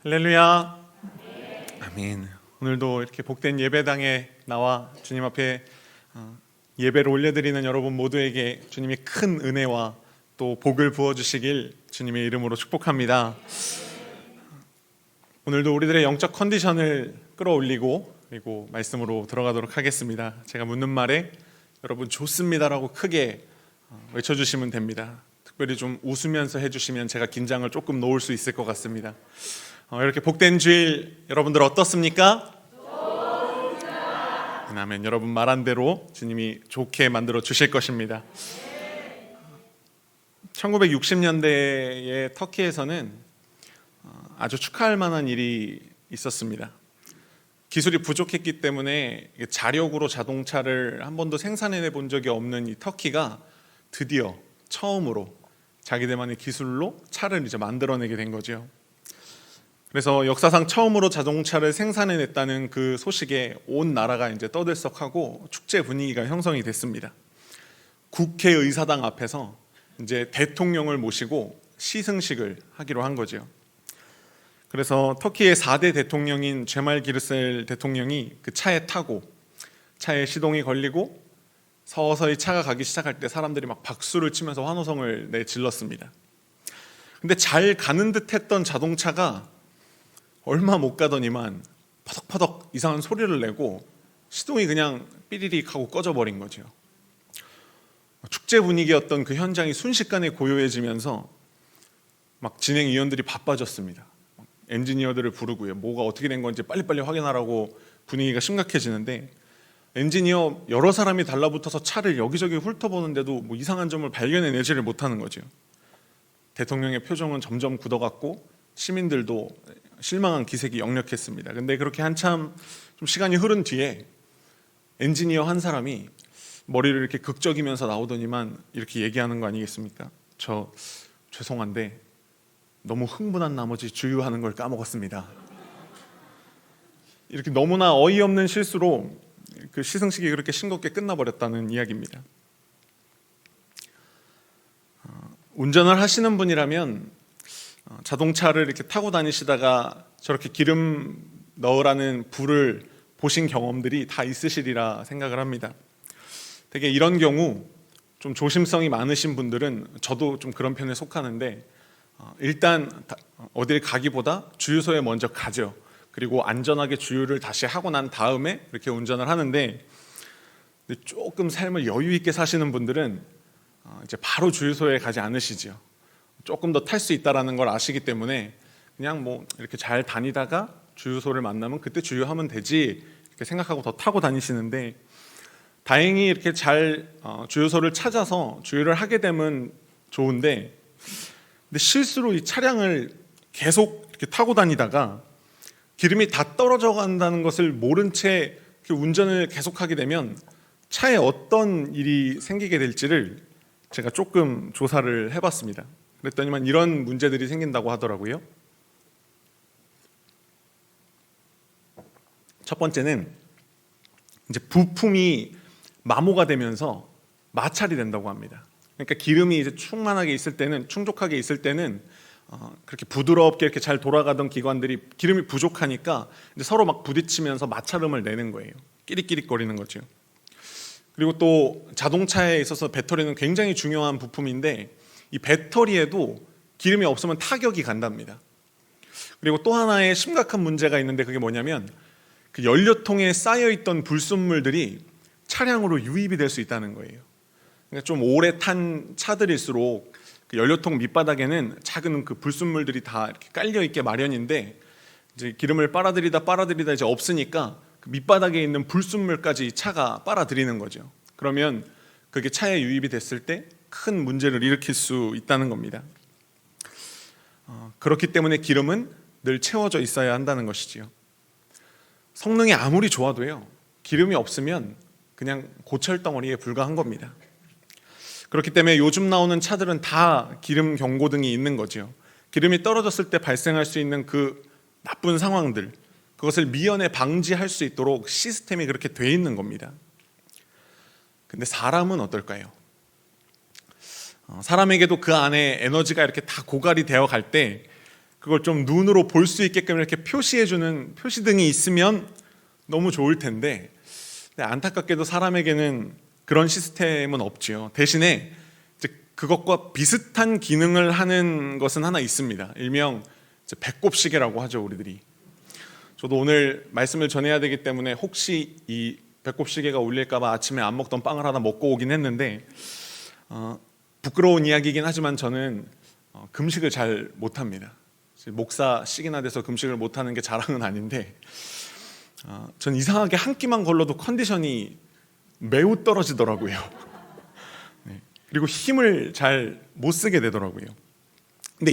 할렐루야. 아멘. 오늘도 이렇게 복된 예배당에 나와 주님 앞에 예배를 올려드리는 여러분 모두에게 주님이 큰 은혜와 또 복을 부어주시길 주님의 이름으로 축복합니다. 오늘도 우리들의 영적 컨디션을 끌어올리고 그리고 말씀으로 들어가도록 하겠습니다. 제가 묻는 말에 여러분 좋습니다라고 크게 외쳐주시면 됩니다. 특별히 좀 웃으면서 해주시면 제가 긴장을 조금 놓을 수 있을 것 같습니다. 이렇게 복된 주일 여러분들 어떻습니까? 아멘. 여러분 말한 대로 주님이 좋게 만들어 주실 것입니다. 1960년대에 터키에서는 아주 축하할 만한 일이 있었습니다. 기술이 부족했기 때문에 자력으로 자동차를 한 번도 생산해 본 적이 없는 이 터키가 드디어 처음으로 자기들만의 기술로 차를 이제 만들어내게 된 거죠. 그래서 역사상 처음으로 자동차를 생산해냈다는 그 소식에 온 나라가 이제 떠들썩하고 축제 분위기가 형성이 됐습니다. 국회의사당 앞에서 이제 대통령을 모시고 시승식을 하기로 한 거죠. 그래서 터키의 4대 대통령인 제말 기르셀 대통령이 그 차에 타고 차에 시동이 걸리고 서서히 차가 가기 시작할 때 사람들이 막 박수를 치면서 환호성을 내질렀습니다. 근데 잘 가는 듯 했던 자동차가 얼마 못 가더니만 퍼덕퍼덕 이상한 소리를 내고 시동이 그냥 삐리릭 하고 꺼져버린 거죠. 축제 분위기였던 그 현장이 순식간에 고요해지면서 막 진행위원들이 바빠졌습니다. 엔지니어들을 부르고요. 뭐가 어떻게 된 건지 빨리빨리 확인하라고 분위기가 심각해지는데 엔지니어 여러 사람이 달라붙어서 차를 여기저기 훑어보는데도 뭐 이상한 점을 발견해내지를 못하는 거죠. 대통령의 표정은 점점 굳어갔고 시민들도 실망한 기색이 역력했습니다. 근데 그렇게 한참 좀 시간이 흐른 뒤에 엔지니어 한 사람이 머리를 이렇게 극적이면서 나오더니만 이렇게 얘기하는 거 아니겠습니까? 저 죄송한데 너무 흥분한 나머지 주유하는 걸 까먹었습니다. 이렇게 너무나 어이없는 실수로 그 시승식이 그렇게 싱겁게 끝나버렸다는 이야기입니다. 운전을 하시는 분이라면 자동차를 이렇게 타고 다니시다가 저렇게 기름 넣으라는 불을 보신 경험들이 다 있으시리라 생각을 합니다. 되게 이런 경우 좀 조심성이 많으신 분들은 저도 좀 그런 편에 속하는데 일단 어딜 가기보다 주유소에 먼저 가죠. 그리고 안전하게 주유를 다시 하고 난 다음에 이렇게 운전을 하는데 조금 삶을 여유 있게 사시는 분들은 이제 바로 주유소에 가지 않으시죠. 조금 더 탈 수 있다는 걸 아시기 때문에 그냥 뭐 이렇게 잘 다니다가 주유소를 만나면 그때 주유하면 되지 이렇게 생각하고 더 타고 다니시는데 다행히 이렇게 잘 주유소를 찾아서 주유를 하게 되면 좋은데 근데 실수로 이 차량을 계속 이렇게 타고 다니다가 기름이 다 떨어져 간다는 것을 모른 채 운전을 계속하게 되면 차에 어떤 일이 생기게 될지를 제가 조금 조사를 해봤습니다. 그랬더니만 이런 문제들이 생긴다고 하더라고요. 첫 번째는 이제 부품이 마모가 되면서 마찰이 된다고 합니다. 그러니까 기름이 이제 충만하게 있을 때는 충족하게 있을 때는 그렇게 부드럽게 이렇게 잘 돌아가던 기관들이 기름이 부족하니까 이제 서로 막 부딪히면서 마찰음을 내는 거예요. 끼릭끼릭거리는 거죠. 그리고 또 자동차에 있어서 배터리는 굉장히 중요한 부품인데 이 배터리에도 기름이 없으면 타격이 간답니다. 그리고 또 하나의 심각한 문제가 있는데 그게 뭐냐면 그 연료통에 쌓여있던 불순물들이 차량으로 유입이 될 수 있다는 거예요. 그러니까 좀 오래 탄 차들일수록 그 연료통 밑바닥에는 작은 그 불순물들이 다 이렇게 깔려 있게 마련인데 이제 기름을 빨아들이다 이제 없으니까 그 밑바닥에 있는 불순물까지 차가 빨아들이는 거죠. 그러면 그게 차에 유입이 됐을 때 큰 문제를 일으킬 수 있다는 겁니다. 그렇기 때문에 기름은 늘 채워져 있어야 한다는 것이지요. 성능이 아무리 좋아도요, 기름이 없으면 그냥 고철덩어리에 불과한 겁니다. 그렇기 때문에 요즘 나오는 차들은 다 기름 경고등이 있는 거죠. 기름이 떨어졌을 때 발생할 수 있는 그 나쁜 상황들, 그것을 미연에 방지할 수 있도록 시스템이 그렇게 돼 있는 겁니다. 근데 사람은 어떨까요? 사람에게도 그 안에 에너지가 이렇게 다 고갈이 되어 갈 때 그걸 좀 눈으로 볼 수 있게끔 이렇게 표시해주는 표시등이 있으면 너무 좋을 텐데 안타깝게도 사람에게는 그런 시스템은 없지요. 대신에 이제 그것과 비슷한 기능을 하는 것은 하나 있습니다. 일명 이제 배꼽시계라고 하죠, 우리들이. 저도 오늘 말씀을 전해야 되기 때문에 혹시 이 배꼽시계가 울릴까봐 아침에 안 먹던 빵을 하나 먹고 오긴 했는데 부끄러운 이야기이긴 하지만 저는 금식을 잘 못합니다. 목사식이나 돼서 금식을 못하는 게 자랑은 아닌데 전 이상하게 한 끼만 걸러도 컨디션이 매우 떨어지더라고요. 네. 그리고 힘을 잘 못 쓰게 되더라고요. 근데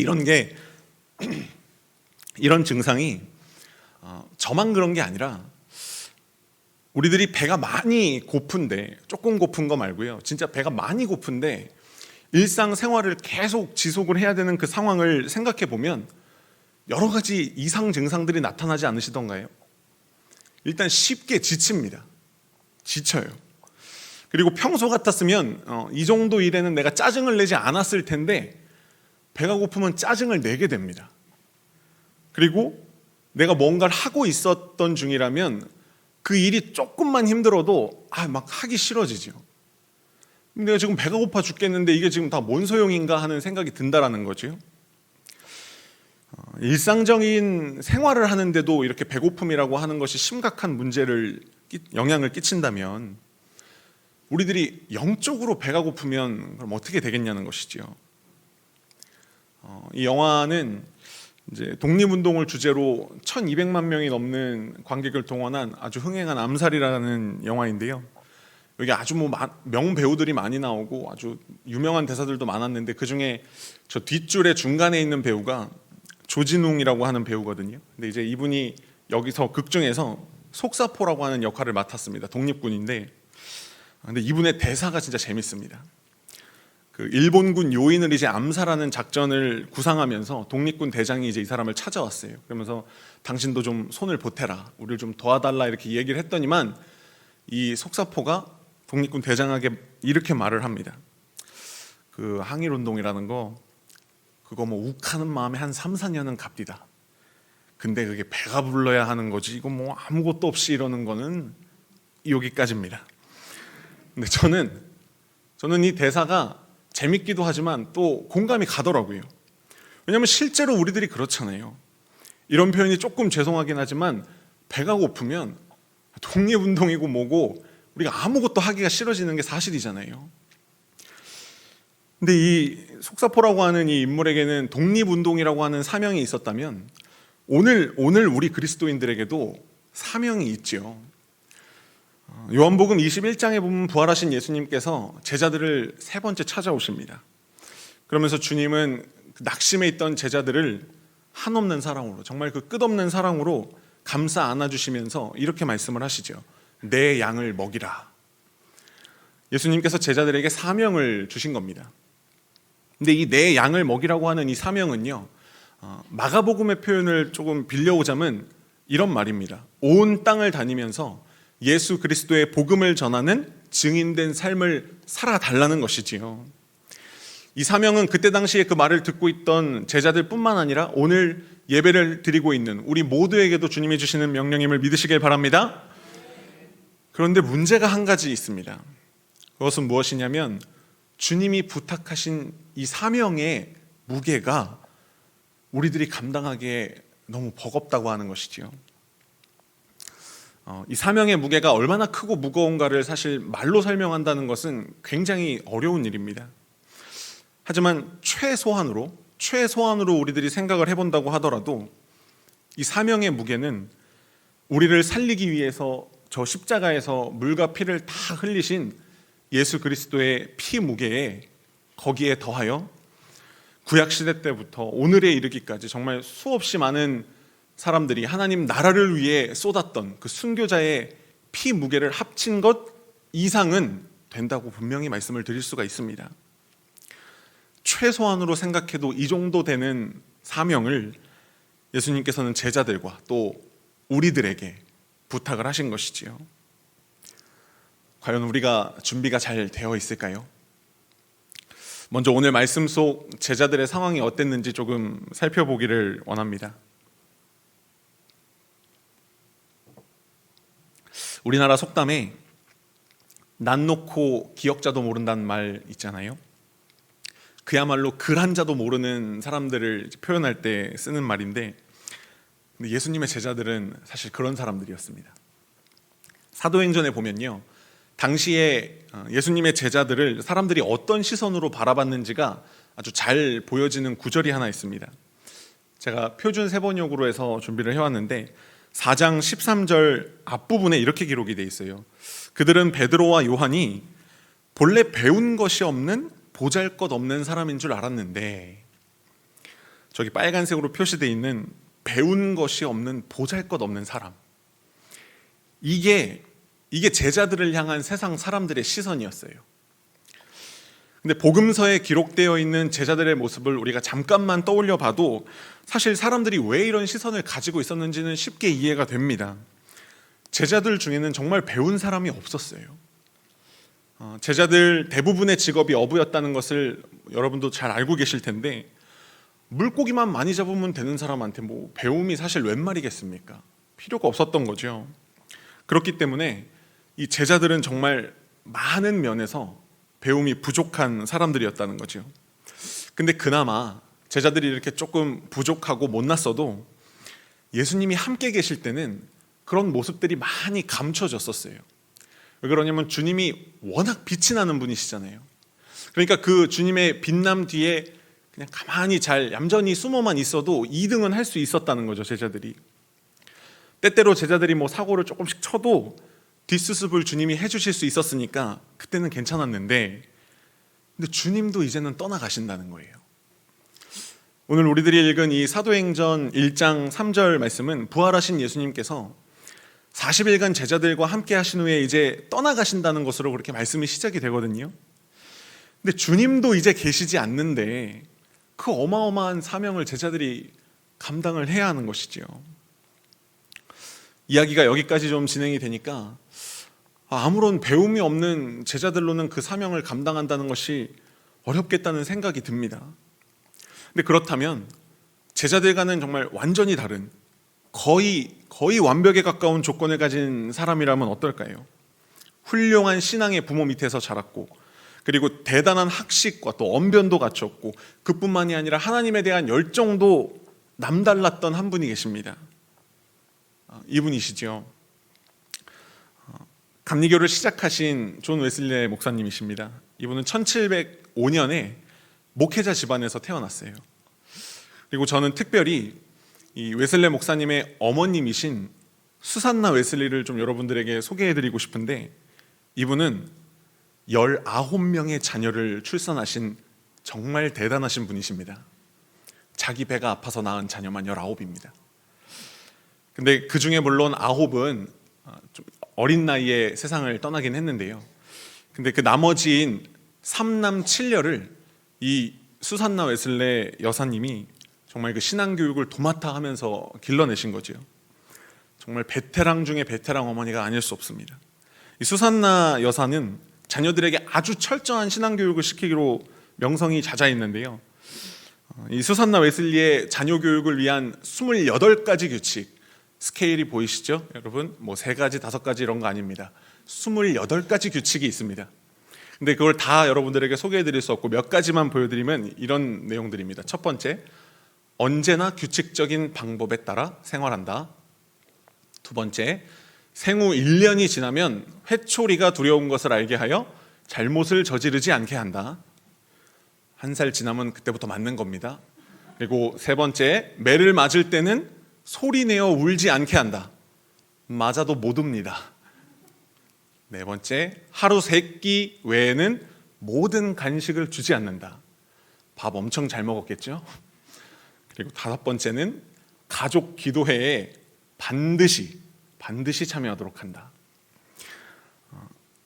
이런 증상이 저만 그런 게 아니라 우리들이 배가 많이 고픈데, 조금 고픈 거 말고요, 진짜 배가 많이 고픈데 일상생활을 계속 지속을 해야 되는 그 상황을 생각해 보면 여러 가지 이상 증상들이 나타나지 않으시던가요? 일단 쉽게 지칩니다. 지쳐요. 그리고 평소 같았으면 이 정도 일에는 내가 짜증을 내지 않았을 텐데 배가 고프면 짜증을 내게 됩니다. 그리고 내가 뭔가를 하고 있었던 중이라면 그 일이 조금만 힘들어도 막 하기 싫어지죠. 내가 지금 배가 고파 죽겠는데 이게 지금 다 뭔 소용인가 하는 생각이 든다라는 거죠. 일상적인 생활을 하는데도 이렇게 배고픔이라고 하는 것이 심각한 영향을 끼친다면 우리들이 영적으로 배가 고프면 그럼 어떻게 되겠냐는 것이죠. 이 영화는 이제 독립운동을 주제로 1200만 명이 넘는 관객을 동원한 아주 흥행한 암살이라는 영화인데요. 여기 아주 명배우들이 많이 나오고 아주 유명한 대사들도 많았는데 그중에 저 뒷줄에 중간에 있는 배우가 조진웅이라고 하는 배우거든요. 근데 이제 이분이 여기서 극 중에서 속사포라고 하는 역할을 맡았습니다. 독립군인데 근데 이분의 대사가 진짜 재밌습니다. 그 일본군 요인을 이제 암살하는 작전을 구상하면서 독립군 대장이 이제 이 사람을 찾아왔어요. 그러면서 당신도 좀 손을 보태라, 우리를 좀 도와달라 이렇게 얘기를 했더니만 이 속사포가 독립군 대장에게 이렇게 말을 합니다. 그 항일운동이라는 거 그거 뭐 욱하는 마음에 한 3, 4년은 갑디다. 근데 그게 배가 불러야 하는 거지 이거 뭐 아무것도 없이 이러는 거는 여기까지입니다. 근데 저는 이 대사가 재밌기도 하지만 또 공감이 가더라고요. 왜냐하면 실제로 우리들이 그렇잖아요. 이런 표현이 조금 죄송하긴 하지만 배가 고프면 독립운동이고 뭐고 우리가 아무것도 하기가 싫어지는 게 사실이잖아요. 근데 이 속사포라고 하는 이 인물에게는 독립운동이라고 하는 사명이 있었다면 오늘 우리 그리스도인들에게도 사명이 있죠. 요한복음 21장에 보면 부활하신 예수님께서 제자들을 세 번째 찾아오십니다. 그러면서 주님은 낙심해 있던 제자들을 한없는 사랑으로, 정말 그 끝없는 사랑으로 감싸 안아주시면서 이렇게 말씀을 하시죠. 내 양을 먹이라. 예수님께서 제자들에게 사명을 주신 겁니다. 근데 이 내 양을 먹이라고 하는 이 사명은요, 마가복음의 표현을 조금 빌려오자면 이런 말입니다. 온 땅을 다니면서 예수 그리스도의 복음을 전하는 증인된 삶을 살아달라는 것이지요. 이 사명은 그때 당시에 그 말을 듣고 있던 제자들뿐만 아니라 오늘 예배를 드리고 있는 우리 모두에게도 주님이 주시는 명령임을 믿으시길 바랍니다. 그런데 문제가 한 가지 있습니다. 그것은 무엇이냐면 주님이 부탁하신 이 사명의 무게가 우리들이 감당하기에 너무 버겁다고 하는 것이지요. 이 사명의 무게가 얼마나 크고 무거운가를 사실 말로 설명한다는 것은 굉장히 어려운 일입니다. 하지만 최소한으로 우리들이 생각을 해본다고 하더라도 이 사명의 무게는 우리를 살리기 위해서 저 십자가에서 물과 피를 다 흘리신 예수 그리스도의 피 무게에 거기에 더하여 구약시대 때부터 오늘에 이르기까지 정말 수없이 많은 사람들이 하나님 나라를 위해 쏟았던 그 순교자의 피 무게를 합친 것 이상은 된다고 분명히 말씀을 드릴 수가 있습니다. 최소한으로 생각해도 이 정도 되는 사명을 예수님께서는 제자들과 또 우리들에게 부탁을 하신 것이지요. 과연 우리가 준비가 잘 되어 있을까요? 먼저 오늘 말씀 속 제자들의 상황이 어땠는지 조금 살펴보기를 원합니다. 우리나라 속담에 난 놓고 기역자도 모른다는 말 있잖아요. 그야말로 글 한자도 모르는 사람들을 표현할 때 쓰는 말인데, 근데 예수님의 제자들은 사실 그런 사람들이었습니다. 사도행전에 보면요, 당시에 예수님의 제자들을 사람들이 어떤 시선으로 바라봤는지가 아주 잘 보여지는 구절이 하나 있습니다. 제가 표준 세번역으로 해서 준비를 해왔는데 4장 13절 앞부분에 이렇게 기록이 돼 있어요. 그들은 베드로와 요한이 본래 배운 것이 없는 보잘것없는 사람인 줄 알았는데, 저기 빨간색으로 표시되어 있는 배운 것이 없는 보잘것없는 사람, 이게 제자들을 향한 세상 사람들의 시선이었어요. 근데 복음서에 기록되어 있는 제자들의 모습을 우리가 잠깐만 떠올려 봐도 사실 사람들이 왜 이런 시선을 가지고 있었는지는 쉽게 이해가 됩니다. 제자들 중에는 정말 배운 사람이 없었어요. 제자들 대부분의 직업이 어부였다는 것을 여러분도 잘 알고 계실 텐데, 물고기만 많이 잡으면 되는 사람한테 뭐 배움이 사실 웬 말이겠습니까? 필요가 없었던 거죠. 그렇기 때문에 이 제자들은 정말 많은 면에서 배움이 부족한 사람들이었다는 거죠. 근데 그나마 제자들이 이렇게 조금 부족하고 못났어도 예수님이 함께 계실 때는 그런 모습들이 많이 감춰졌었어요. 왜 그러냐면 주님이 워낙 빛이 나는 분이시잖아요. 그러니까 그 주님의 빛남 뒤에 그냥 가만히 잘 얌전히 숨어만 있어도 2등은 할 수 있었다는 거죠, 제자들이. 때때로 제자들이 뭐 사고를 조금씩 쳐도 뒷수습을 주님이 해주실 수 있었으니까 그때는 괜찮았는데, 근데 주님도 이제는 떠나가신다는 거예요. 오늘 우리들이 읽은 이 사도행전 1장 3절 말씀은 부활하신 예수님께서 40일간 제자들과 함께 하신 후에 이제 떠나가신다는 것으로 그렇게 말씀이 시작이 되거든요. 근데 주님도 이제 계시지 않는데 그 어마어마한 사명을 제자들이 감당을 해야 하는 것이지요. 이야기가 여기까지 좀 진행이 되니까 아무런 배움이 없는 제자들로는 그 사명을 감당한다는 것이 어렵겠다는 생각이 듭니다. 근데 그렇다면 제자들과는 정말 완전히 다른 거의 완벽에 가까운 조건을 가진 사람이라면 어떨까요? 훌륭한 신앙의 부모 밑에서 자랐고, 그리고 대단한 학식과 또 언변도 갖췄고, 그뿐만이 아니라 하나님에 대한 열정도 남달랐던 한 분이 계십니다. 이분이시죠. 감리교를 시작하신 존 웨슬리 목사님이십니다. 이분은 1705년에 목회자 집안에서 태어났어요. 그리고 저는 특별히 이 웨슬리 목사님의 어머님이신 수산나 웨슬리를 좀 여러분들에게 소개해드리고 싶은데, 이분은 19명의 자녀를 출산하신 정말 대단하신 분이십니다. 자기 배가 아파서 낳은 자녀만 19입니다. 근데 그 중에 물론 9은 좀 어린 나이에 세상을 떠나긴 했는데요. 근데 그 나머지인 3남 7녀를 이 수산나 웨슬레 여사님이 정말 그 신앙교육을 도맡아 하면서 길러내신 거죠. 정말 베테랑 중에 베테랑 어머니가 아닐 수 없습니다. 이 수산나 여사는 자녀들에게 아주 철저한 신앙교육을 시키기로 명성이 자자했는데요. 이 수산나 웨슬리의 자녀 교육을 위한 28가지 규칙, 스케일이 보이시죠? 여러분, 뭐 3가지, 5가지 이런 거 아닙니다. 28가지 규칙이 있습니다. 근데 그걸 다 여러분들에게 소개해드릴 수 없고 몇 가지만 보여드리면 이런 내용들입니다. 첫 번째, 언제나 규칙적인 방법에 따라 생활한다. 두 번째, 생후 1년이 지나면 회초리가 두려운 것을 알게 하여 잘못을 저지르지 않게 한다. 1살 지나면 그때부터 맞는 겁니다. 그리고 세 번째, 매를 맞을 때는 소리내어 울지 않게 한다. 맞아도 못 웁니다. 네 번째, 하루 3끼 외에는 모든 간식을 주지 않는다. 밥 엄청 잘 먹었겠죠? 그리고 5번째는 가족 기도회에 반드시 참여하도록 한다.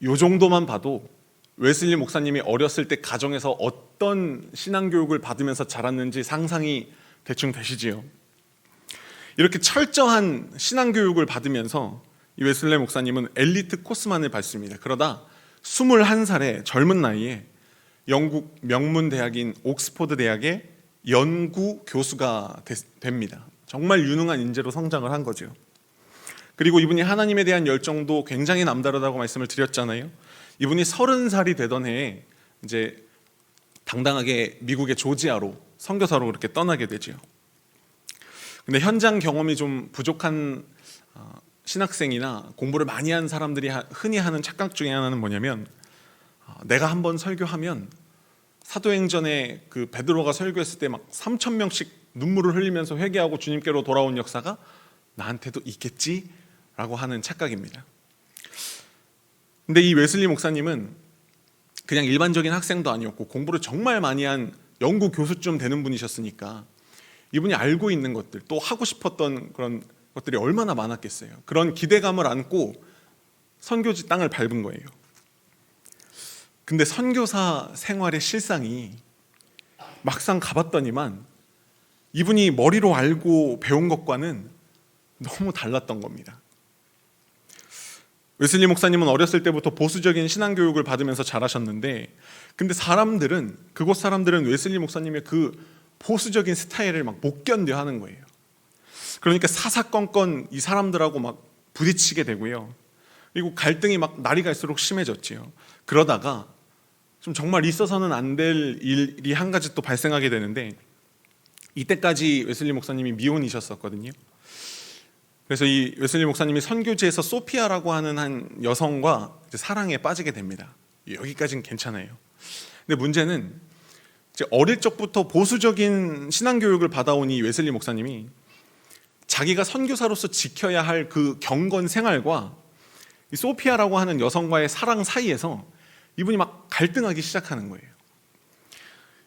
이 정도만 봐도 웨슬리 목사님이 어렸을 때 가정에서 어떤 신앙교육을 받으면서 자랐는지 상상이 대충 되시지요. 이렇게 철저한 신앙교육을 받으면서 이 웨슬리 목사님은 엘리트 코스만을 밟습니다. 그러다 21살의 젊은 나이에 영국 명문 대학인 옥스퍼드 대학의 연구 교수가 됩니다. 정말 유능한 인재로 성장을 한 거죠. 그리고 이분이 하나님에 대한 열정도 굉장히 남다르다고 말씀을 드렸잖아요. 이분이 30살이 되던 해에 이제 당당하게 미국의 조지아로 선교사로 그렇게 떠나게 되죠. 근데 현장 경험이 좀 부족한 신학생이나 공부를 많이 한 사람들이 흔히 하는 착각 중에 하나는 뭐냐면, 내가 한번 설교하면 사도행전에 그 베드로가 설교했을 때 막 3,000명씩 눈물을 흘리면서 회개하고 주님께로 돌아온 역사가 나한테도 있겠지라고 하는 착각입니다. 근데 이 웨슬리 목사님은 그냥 일반적인 학생도 아니었고 공부를 정말 많이 한 연구 교수쯤 되는 분이셨으니까 이분이 알고 있는 것들, 또 하고 싶었던 그런 것들이 얼마나 많았겠어요. 그런 기대감을 안고 선교지 땅을 밟은 거예요. 근데 선교사 생활의 실상이 막상 가봤더니만 이분이 머리로 알고 배운 것과는 너무 달랐던 겁니다. 웨슬리 목사님은 어렸을 때부터 보수적인 신앙교육을 받으면서 자라셨는데, 근데 그곳 사람들은 웨슬리 목사님의 그 보수적인 스타일을 막 못 견뎌 하는 거예요. 그러니까 사사건건 이 사람들하고 막 부딪히게 되고요. 그리고 갈등이 막 날이 갈수록 심해졌지요. 그러다가 좀 정말 있어서는 안 될 일이 한 가지 또 발생하게 되는데, 이때까지 웨슬리 목사님이 미혼이셨었거든요. 그래서 이 웨슬리 목사님이 선교지에서 소피아라고 하는 한 여성과 이제 사랑에 빠지게 됩니다. 여기까지는 괜찮아요. 근데 문제는 이제 어릴 적부터 보수적인 신앙교육을 받아온 이 웨슬리 목사님이 자기가 선교사로서 지켜야 할 그 경건 생활과 이 소피아라고 하는 여성과의 사랑 사이에서 이분이 막 갈등하기 시작하는 거예요.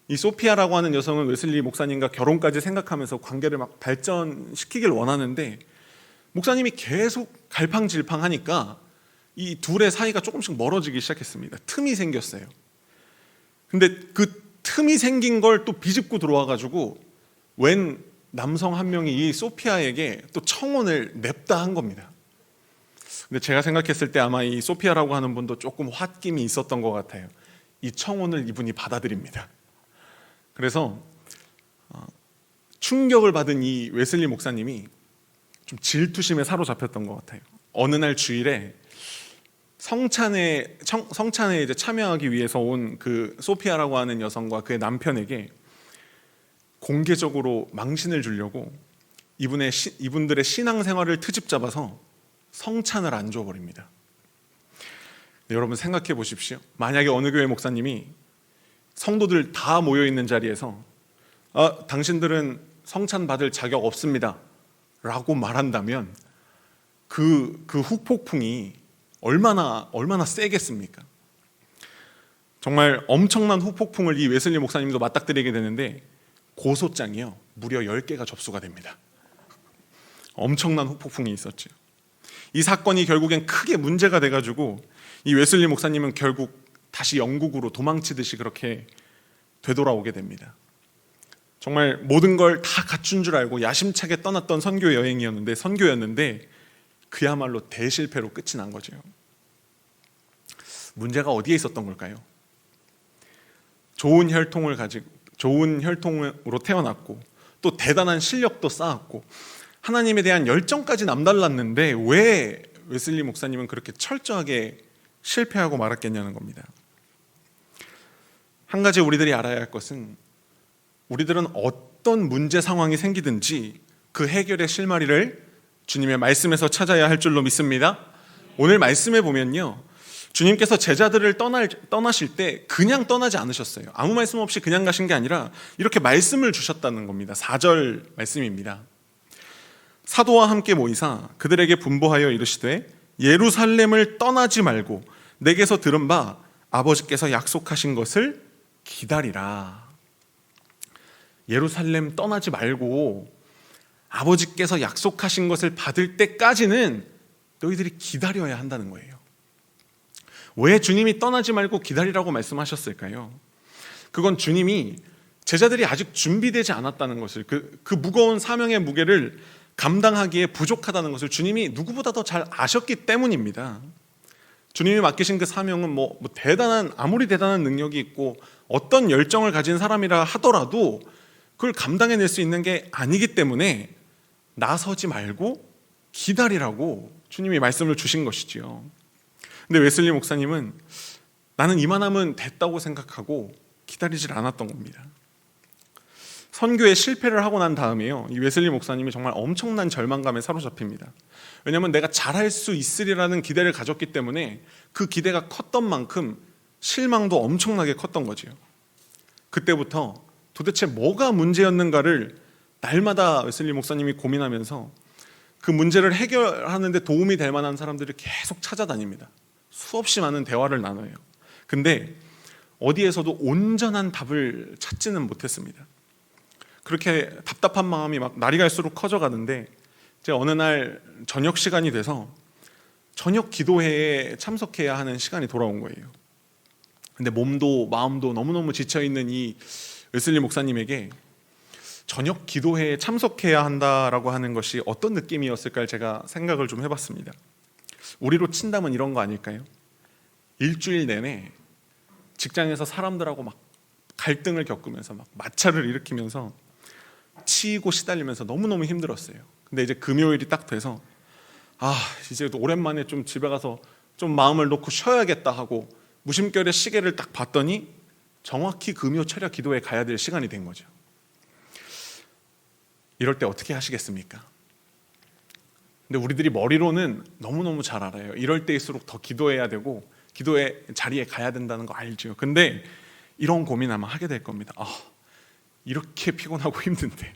이 소피아라고 하는 여성은 웨슬리 목사님과 결혼까지 생각하면서 관계를 막 발전시키길 원하는데, 목사님이 계속 갈팡질팡하니까 이 둘의 사이가 조금씩 멀어지기 시작했습니다. 틈이 생겼어요. 근데 그 틈이 생긴 걸 또 비집고 들어와가지고 웬 남성 한 명이 이 소피아에게 또 청혼을 냅다 한 겁니다. 근데 제가 생각했을 때 아마 이 소피아라고 하는 분도 조금 홧김이 있었던 것 같아요. 이 청혼을 이분이 받아들입니다. 그래서 충격을 받은 이 웨슬리 목사님이 좀 질투심에 사로잡혔던 것 같아요. 어느 날 주일에 성찬에 이제 참여하기 위해서 온 그 소피아라고 하는 여성과 그의 남편에게 공개적으로 망신을 주려고 이분들의 신앙생활을 트집 잡아서 성찬을 안 줘버립니다. 네, 여러분 생각해 보십시오. 만약에 어느 교회 목사님이 성도들 다 모여있는 자리에서 당신들은 성찬 받을 자격 없습니다 라고 말한다면 그 후폭풍이 얼마나 세겠습니까? 정말 엄청난 후폭풍을 이 웨슬리 목사님도 맞닥뜨리게 되는데, 고소장이요 무려 10개가 접수가 됩니다. 엄청난 후폭풍이 있었죠. 이 사건이 결국엔 크게 문제가 돼가지고 이 웨슬리 목사님은 결국 다시 영국으로 도망치듯이 그렇게 되돌아오게 됩니다. 정말 모든 걸 다 갖춘 줄 알고 야심차게 떠났던 선교였는데 그야말로 대실패로 끝이 난 거죠. 문제가 어디에 있었던 걸까요? 좋은 혈통으로 태어났고 또 대단한 실력도 쌓았고 하나님에 대한 열정까지 남달랐는데 왜 웨슬리 목사님은 그렇게 철저하게 실패하고 말았겠냐는 겁니다. 한 가지 우리들이 알아야 할 것은, 우리들은 어떤 문제 상황이 생기든지 그 해결의 실마리를 주님의 말씀에서 찾아야 할 줄로 믿습니다. 오늘 말씀에 보면요, 주님께서 제자들을 떠나실 때 그냥 떠나지 않으셨어요. 아무 말씀 없이 그냥 가신 게 아니라 이렇게 말씀을 주셨다는 겁니다. 4절 말씀입니다. 사도와 함께 모이사 그들에게 분보하여 이르시되 예루살렘을 떠나지 말고 내게서 들은 바 아버지께서 약속하신 것을 기다리라. 예루살렘 떠나지 말고 아버지께서 약속하신 것을 받을 때까지는 너희들이 기다려야 한다는 거예요. 왜 주님이 떠나지 말고 기다리라고 말씀하셨을까요? 그건 주님이 제자들이 아직 준비되지 않았다는 것을, 그 무거운 사명의 무게를 감당하기에 부족하다는 것을 주님이 누구보다 더 잘 아셨기 때문입니다. 주님이 맡기신 그 사명은 아무리 대단한 능력이 있고 어떤 열정을 가진 사람이라 하더라도 그걸 감당해낼 수 있는 게 아니기 때문에 나서지 말고 기다리라고 주님이 말씀을 주신 것이지요. 근데 웨슬리 목사님은 나는 이만하면 됐다고 생각하고 기다리질 않았던 겁니다. 선교에 실패를 하고 난 다음에요, 이 웨슬리 목사님이 정말 엄청난 절망감에 사로잡힙니다. 왜냐하면 내가 잘할 수 있으리라는 기대를 가졌기 때문에 그 기대가 컸던 만큼 실망도 엄청나게 컸던 거지요. 그때부터 도대체 뭐가 문제였는가를 날마다 웨슬리 목사님이 고민하면서 그 문제를 해결하는 데 도움이 될 만한 사람들을 계속 찾아다닙니다. 수없이 많은 대화를 나눠요. 근데 어디에서도 온전한 답을 찾지는 못했습니다. 그렇게 답답한 마음이 막 날이 갈수록 커져가는데 이제 어느 날 저녁 시간이 돼서 저녁 기도회에 참석해야 하는 시간이 돌아온 거예요. 근데 몸도 마음도 너무너무 지쳐있는 이 웨슬리 목사님에게 저녁 기도회에 참석해야 한다라고 하는 것이 어떤 느낌이었을까 제가 생각을 좀 해봤습니다. 우리로 친다면 이런 거 아닐까요? 일주일 내내 직장에서 사람들하고 막 갈등을 겪으면서 막 마찰을 일으키면서 치이고 시달리면서 너무너무 힘들었어요. 근데 이제 금요일이 딱 돼서 이제 오랜만에 좀 집에 가서 좀 마음을 놓고 쉬어야겠다 하고 무심결에 시계를 딱 봤더니 정확히 금요 철야 기도에 가야 될 시간이 된 거죠. 이럴 때 어떻게 하시겠습니까? 근데 우리들이 머리로는 너무너무 잘 알아요. 이럴 때일수록 더 기도해야 되고 기도의 자리에 가야 된다는 거 알죠. 근데 이런 고민 아마 하게 될 겁니다. 이렇게 피곤하고 힘든데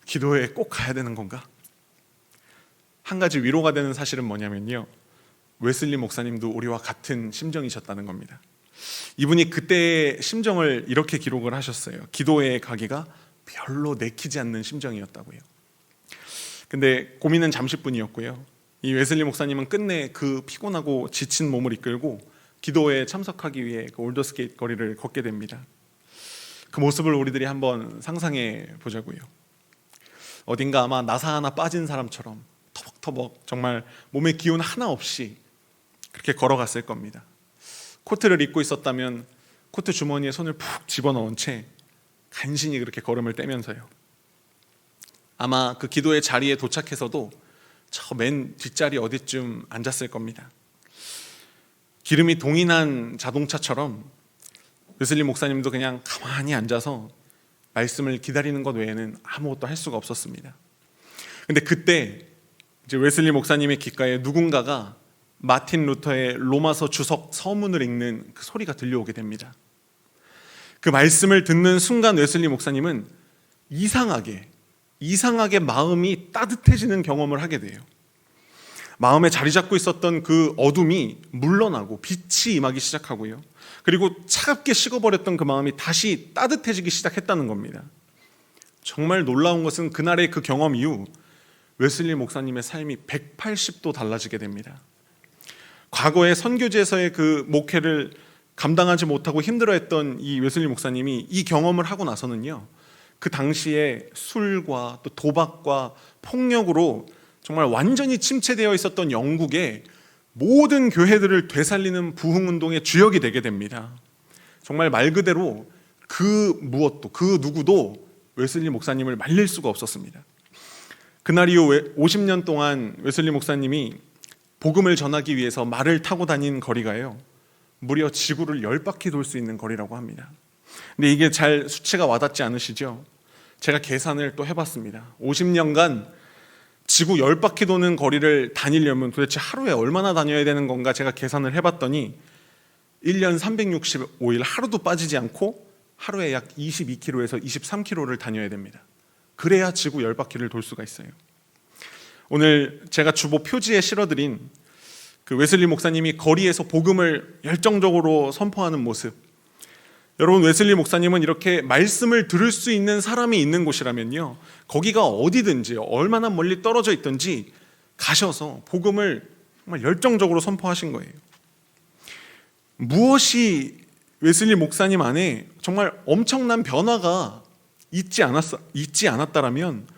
기도회에 꼭 가야 되는 건가? 한 가지 위로가 되는 사실은 뭐냐면요, 웨슬리 목사님도 우리와 같은 심정이셨다는 겁니다. 이분이 그때의 심정을 이렇게 기록을 하셨어요. 기도회에 가기가 별로 내키지 않는 심정이었다고요. 근데 고민은 잠시뿐이었고요, 이 웨슬리 목사님은 끝내 그 피곤하고 지친 몸을 이끌고 기도회에 참석하기 위해 그 올더스게이트 거리를 걷게 됩니다. 그 모습을 우리들이 한번 상상해 보자고요. 어딘가 아마 나사 하나 빠진 사람처럼 터벅터벅 정말 몸에 기운 하나 없이 그렇게 걸어갔을 겁니다. 코트를 입고 있었다면 코트 주머니에 손을 푹 집어넣은 채 간신히 그렇게 걸음을 떼면서요. 아마 그 기도의 자리에 도착해서도 저 맨 뒷자리 어디쯤 앉았을 겁니다. 기름이 동인한 자동차처럼 웨슬리 목사님도 그냥 가만히 앉아서 말씀을 기다리는 것 외에는 아무것도 할 수가 없었습니다. 근데 그때 이제 웨슬리 목사님의 귓가에 누군가가 마틴 루터의 로마서 주석 서문을 읽는 그 소리가 들려오게 됩니다. 그 말씀을 듣는 순간 웨슬리 목사님은 이상하게 마음이 따뜻해지는 경험을 하게 돼요. 마음에 자리 잡고 있었던 그 어둠이 물러나고 빛이 임하기 시작하고요. 그리고 차갑게 식어버렸던 그 마음이 다시 따뜻해지기 시작했다는 겁니다. 정말 놀라운 것은 그날의 그 경험 이후 웨슬리 목사님의 삶이 180도 달라지게 됩니다. 과거에 선교지에서의 그 목회를 감당하지 못하고 힘들어했던 이 웨슬리 목사님이 이 경험을 하고 나서는요, 그 당시에 술과 또 도박과 폭력으로 정말 완전히 침체되어 있었던 영국의 모든 교회들을 되살리는 부흥운동의 주역이 되게 됩니다. 정말 말 그대로 그 무엇도 그 누구도 웨슬리 목사님을 말릴 수가 없었습니다. 그날 이후 50년 동안 웨슬리 목사님이 복음을 전하기 위해서 말을 타고 다닌 거리가요, 무려 지구를 10바퀴 돌 수 있는 거리라고 합니다. 근데 이게 잘 수치가 와닿지 않으시죠? 제가 계산을 또 해봤습니다. 50년간 지구 10바퀴 도는 거리를 다니려면 도대체 하루에 얼마나 다녀야 되는 건가 제가 계산을 해봤더니 1년 365일 하루도 빠지지 않고 하루에 약 22km에서 23km를 다녀야 됩니다. 그래야 지구 10바퀴를 돌 수가 있어요. 오늘 제가 주보 표지에 실어드린 그 웨슬리 목사님이 거리에서 복음을 열정적으로 선포하는 모습, 여러분, 웨슬리 목사님은 이렇게 말씀을 들을 수 있는 사람이 있는 곳이라면요, 거기가 어디든지 얼마나 멀리 떨어져 있든지 가셔서 복음을 정말 열정적으로 선포하신 거예요. 무엇이 웨슬리 목사님 안에 정말 엄청난 변화가 있지 않았다라면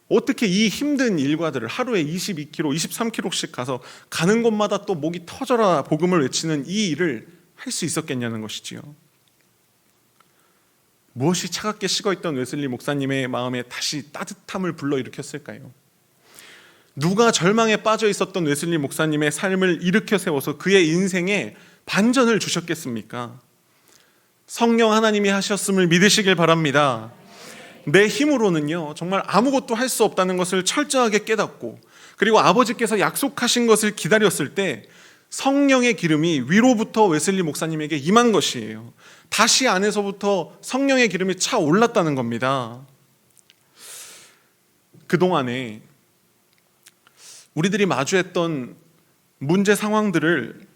어떻게 이 힘든 일과들을 하루에 22km, 23km씩 가서 가는 곳마다 또 목이 터져라 복음을 외치는 이 일을 할 수 있었겠냐는 것이지요. 무엇이 차갑게 식어있던 웨슬리 목사님의 마음에 다시 따뜻함을 불러일으켰을까요? 누가 절망에 빠져 있었던 웨슬리 목사님의 삶을 일으켜 세워서 그의 인생에 반전을 주셨겠습니까? 성령 하나님이 하셨음을 믿으시길 바랍니다. 내 힘으로는요, 정말 아무것도 할 수 없다는 것을 철저하게 깨닫고, 그리고 아버지께서 약속하신 것을 기다렸을 때 성령의 기름이 위로부터 웨슬리 목사님에게 임한 것이에요. 다시 안에서부터 성령의 기름이 차 올랐다는 겁니다. 그동안에 우리들이 마주했던 문제 상황들을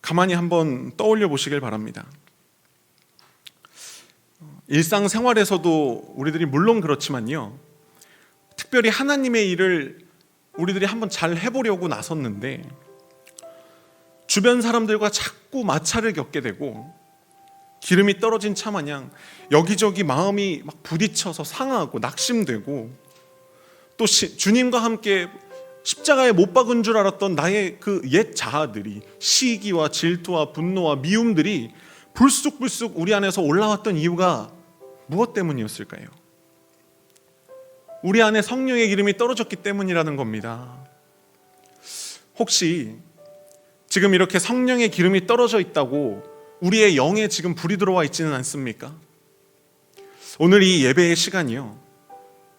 가만히 한번 떠올려 보시길 바랍니다. 일상생활에서도 우리들이 물론 그렇지만요, 특별히 하나님의 일을 우리들이 한번 잘 해보려고 나섰는데 주변 사람들과 자꾸 마찰을 겪게 되고 기름이 떨어진 차 마냥 여기저기 마음이 막 부딪혀서 상하고 낙심되고, 또 주님과 함께 십자가에 못 박은 줄 알았던 나의 그 옛 자아들이, 시기와 질투와 분노와 미움들이 불쑥불쑥 우리 안에서 올라왔던 이유가 무엇 때문이었을까요? 우리 안에 성령의 기름이 떨어졌기 때문이라는 겁니다. 혹시 지금 이렇게 성령의 기름이 떨어져 있다고 우리의 영에 지금 불이 들어와 있지는 않습니까? 오늘 이 예배의 시간이요,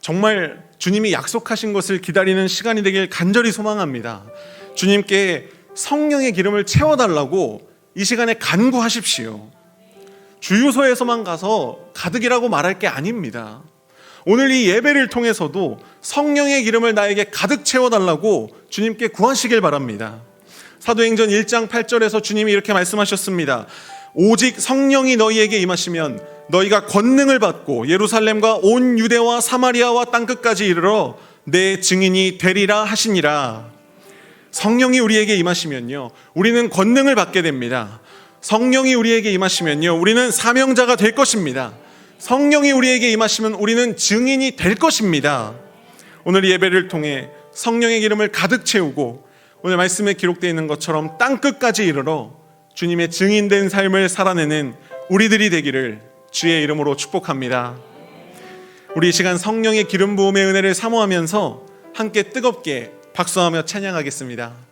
정말 주님이 약속하신 것을 기다리는 시간이 되길 간절히 소망합니다. 주님께 성령의 기름을 채워달라고 이 시간에 간구하십시오. 주유소에서만 가서 가득이라고 말할 게 아닙니다. 오늘 이 예배를 통해서도 성령의 기름을 나에게 가득 채워달라고 주님께 구하시길 바랍니다. 사도행전 1장 8절에서 주님이 이렇게 말씀하셨습니다. 오직 성령이 너희에게 임하시면 너희가 권능을 받고 예루살렘과 온 유대와 사마리아와 땅끝까지 이르러 내 증인이 되리라 하시니라. 성령이 우리에게 임하시면요, 우리는 권능을 받게 됩니다. 성령이 우리에게 임하시면요, 우리는 사명자가 될 것입니다. 성령이 우리에게 임하시면 우리는 증인이 될 것입니다. 오늘 예배를 통해 성령의 기름을 가득 채우고 오늘 말씀에 기록되어 있는 것처럼 땅끝까지 이르러 주님의 증인된 삶을 살아내는 우리들이 되기를 주의 이름으로 축복합니다. 우리 이 시간 성령의 기름 부음의 은혜를 사모하면서 함께 뜨겁게 박수하며 찬양하겠습니다.